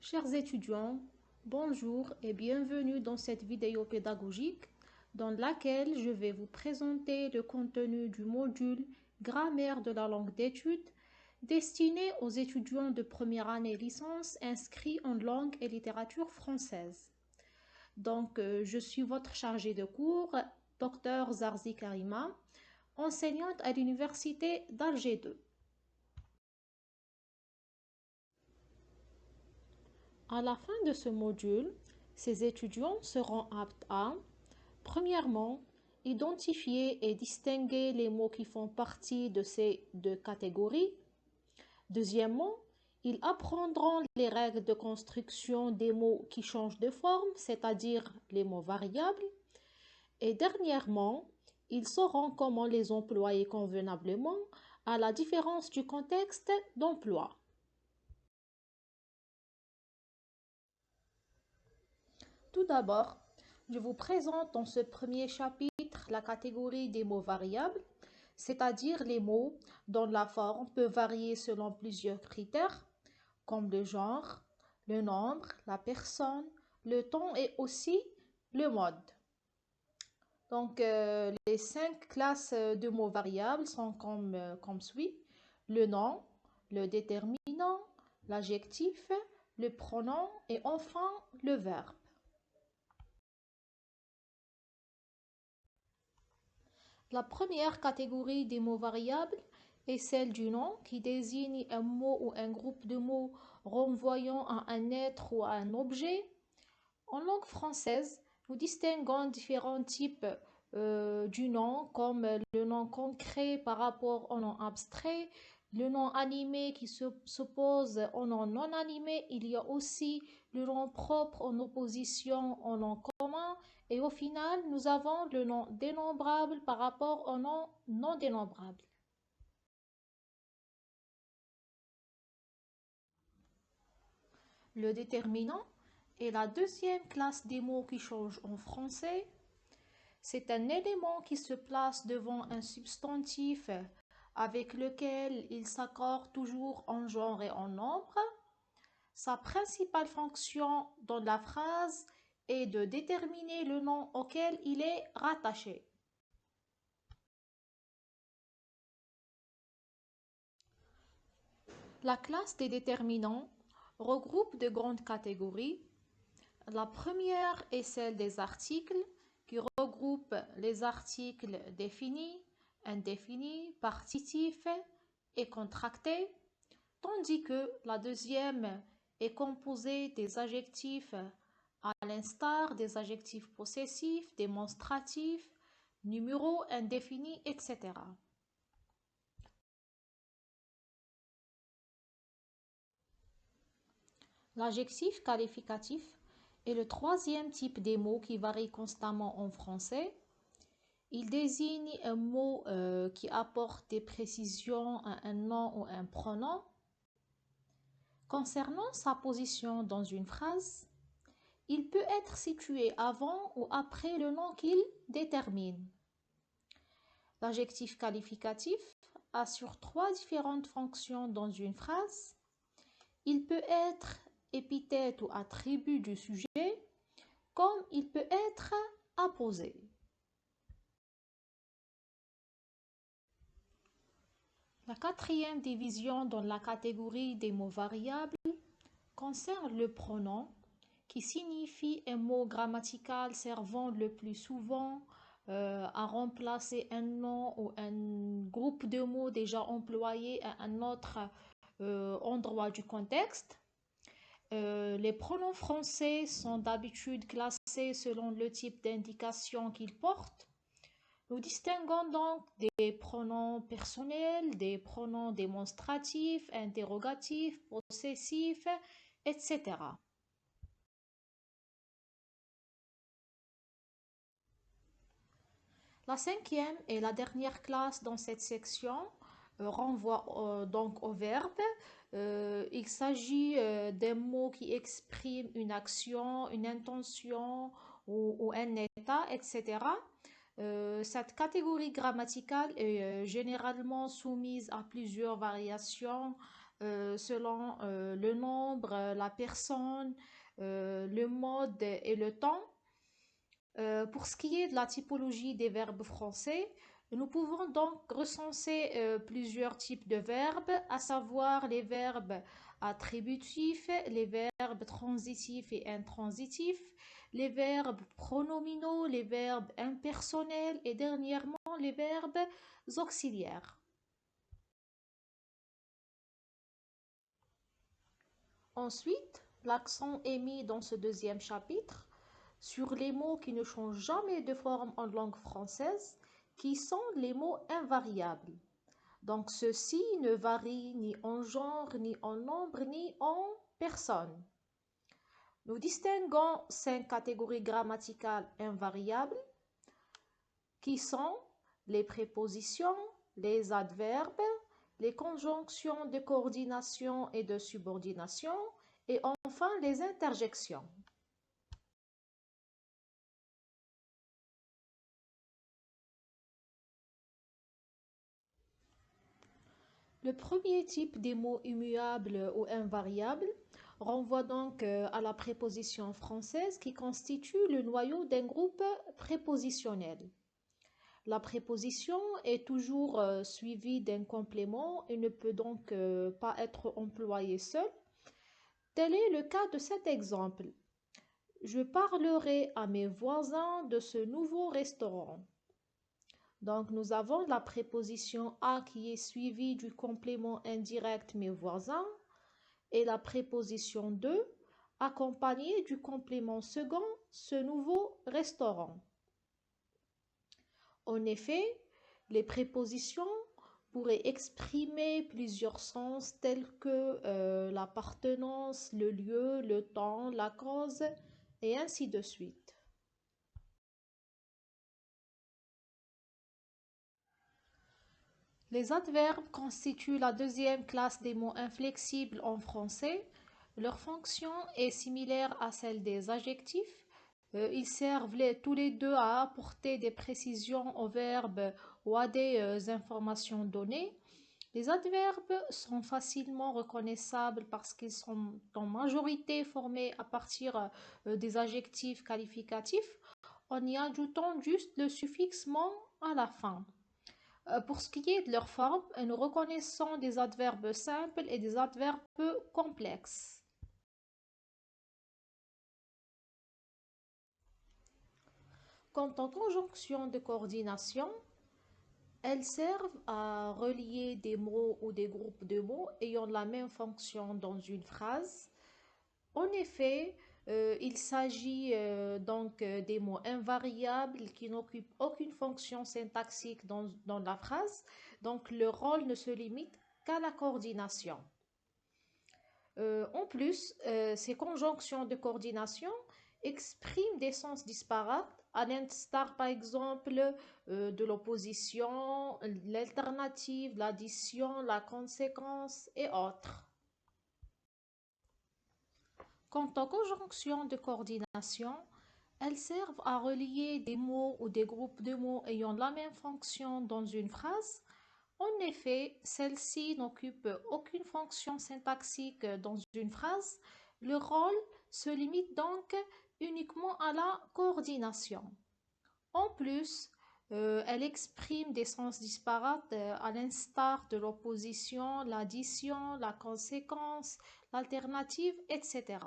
Chers étudiants, bonjour et bienvenue dans cette vidéo pédagogique dans laquelle je vais vous présenter le contenu du module Grammaire de la langue d'étude destiné aux étudiants de première année licence inscrits en langue et littérature française. Je suis votre chargée de cours, Dr Zarzi Karima, enseignante à l'Université d'Alger 2. À la fin de ce module, ces étudiants seront aptes à, premièrement, identifier et distinguer les mots qui font partie de ces deux catégories. Deuxièmement, ils apprendront les règles de construction des mots qui changent de forme, c'est-à-dire les mots variables. Et dernièrement, ils sauront comment les employer convenablement à la différence du contexte d'emploi. Tout d'abord, je vous présente dans ce premier chapitre la catégorie des mots variables, c'est-à-dire les mots dont la forme peut varier selon plusieurs critères, comme le genre, le nombre, la personne, le temps et aussi le mode. Les 5 classes de mots variables sont comme suit: le nom, le déterminant, l'adjectif, le pronom et enfin le verbe. La première catégorie des mots variables est celle du nom qui désigne un mot ou un groupe de mots renvoyant à un être ou à un objet. En langue française, nous distinguons différents types du nom, comme le nom concret par rapport au nom abstrait, le nom animé qui s'oppose au nom non animé. Il y a aussi le nom propre en opposition au nom commun. Et au final, nous avons le nom dénombrable par rapport au nom non dénombrable. Le déterminant est la deuxième classe des mots qui changent en français. C'est un élément qui se place devant un substantif avec lequel il s'accorde toujours en genre et en nombre. Sa principale fonction dans la phrase est de déterminer le nom auquel il est rattaché. La classe des déterminants regroupe de grandes catégories. La première est celle des articles qui regroupe les articles définis, indéfinis, partitifs et contractés, tandis que la deuxième est composée des adjectifs à l'instar des adjectifs possessifs, démonstratifs, numéros indéfinis, etc. L'adjectif qualificatif est le troisième type des mots qui varie constamment en français. Il désigne un mot qui apporte des précisions à un nom ou un pronom. Concernant sa position dans une phrase, il peut être situé avant ou après le nom qu'il détermine. L'adjectif qualificatif assure 3 différentes fonctions dans une phrase. Il peut être épithète ou attribut du sujet, comme il peut être apposé. La quatrième division dans la catégorie des mots variables concerne le pronom, qui signifie un mot grammatical servant le plus souvent à remplacer un nom ou un groupe de mots déjà employés à un autre endroit du contexte. Les pronoms français sont d'habitude classés selon le type d'indication qu'ils portent. Nous distinguons donc des pronoms personnels, des pronoms démonstratifs, interrogatifs, possessifs, etc. La cinquième et la dernière classe dans cette section renvoie donc au verbe. Il s'agit d'un mot qui exprime une action, une intention ou un état, etc. Cette catégorie grammaticale est généralement soumise à plusieurs variations selon le nombre, la personne, le mode et le temps. Pour ce qui est de la typologie des verbes français, nous pouvons donc recenser plusieurs types de verbes, à savoir les verbes attributifs, les verbes transitifs et intransitifs, les verbes pronominaux, les verbes impersonnels et dernièrement les verbes auxiliaires. Ensuite, l'accent est mis dans ce deuxième chapitre sur les mots qui ne changent jamais de forme en langue française, qui sont les mots invariables. Donc ceux-ci ne varient ni en genre, ni en nombre, ni en personne. Nous distinguons 5 catégories grammaticales invariables qui sont les prépositions, les adverbes, les conjonctions de coordination et de subordination et enfin les interjections. Le premier type des mots immuables ou invariables renvoie donc à la préposition française qui constitue le noyau d'un groupe prépositionnel. La préposition est toujours suivie d'un complément et ne peut donc pas être employée seule. Tel est le cas de cet exemple. Je parlerai à mes voisins de ce nouveau restaurant. Donc, nous avons la préposition à qui est suivie du complément indirect mes voisins et la préposition de accompagnée du complément second ce nouveau restaurant. En effet, les prépositions pourraient exprimer plusieurs sens tels que l'appartenance, le lieu, le temps, la cause et ainsi de suite. Les adverbes constituent la deuxième classe des mots inflexibles en français. Leur fonction est similaire à celle des adjectifs. Ils servent tous les deux à apporter des précisions au verbe ou à des informations données. Les adverbes sont facilement reconnaissables parce qu'ils sont en majorité formés à partir des adjectifs qualificatifs en y ajoutant juste le suffixe -ment à la fin. Pour ce qui est de leur forme, nous reconnaissons des adverbes simples et des adverbes complexes. Quant aux conjonctions de coordination, elles servent à relier des mots ou des groupes de mots ayant la même fonction dans une phrase. En effet, il s'agit donc des mots invariables qui n'occupent aucune fonction syntaxique dans la phrase, donc leur rôle ne se limite qu'à la coordination. En plus, ces conjonctions de coordination expriment des sens disparates, à l'instar par exemple de l'opposition, l'alternative, l'addition, la conséquence et autres. Quant aux conjonctions de coordination, elles servent à relier des mots ou des groupes de mots ayant la même fonction dans une phrase. En effet, celles-ci n'occupent aucune fonction syntaxique dans une phrase. Leur rôle se limite donc uniquement à la coordination. En plus, elles expriment des sens disparates à l'instar de l'opposition, l'addition, la conséquence, l'alternative, etc.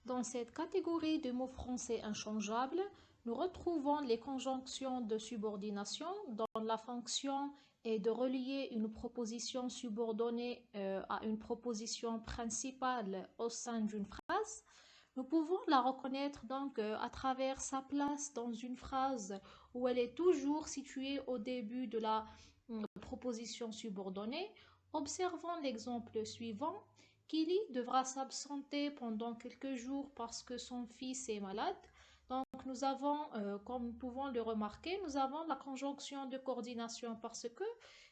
Dans cette catégorie de mots français inchangeables, nous retrouvons les conjonctions de subordination dont la fonction est de relier une proposition subordonnée à une proposition principale au sein d'une phrase. Nous pouvons la reconnaître donc à travers sa place dans une phrase où elle est toujours située au début de la proposition subordonnée. Observons l'exemple suivant. Kelly devra s'absenter pendant quelques jours parce que son fils est malade. Donc nous avons, comme nous pouvons le remarquer, nous avons la conjonction de coordination parce que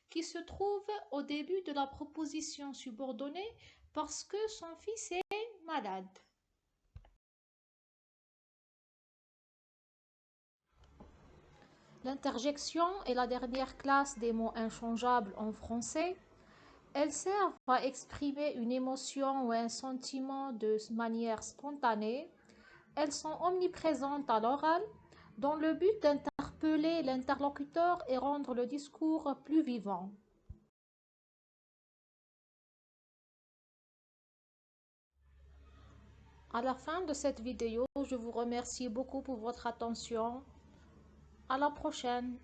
qui se trouve au début de la proposition subordonnée parce que son fils est malade. L'interjection est la dernière classe des mots inchangeables en français. Elles servent à exprimer une émotion ou un sentiment de manière spontanée. Elles sont omniprésentes à l'oral dans le but d'interpeller l'interlocuteur et rendre le discours plus vivant. À la fin de cette vidéo, je vous remercie beaucoup pour votre attention. À la prochaine!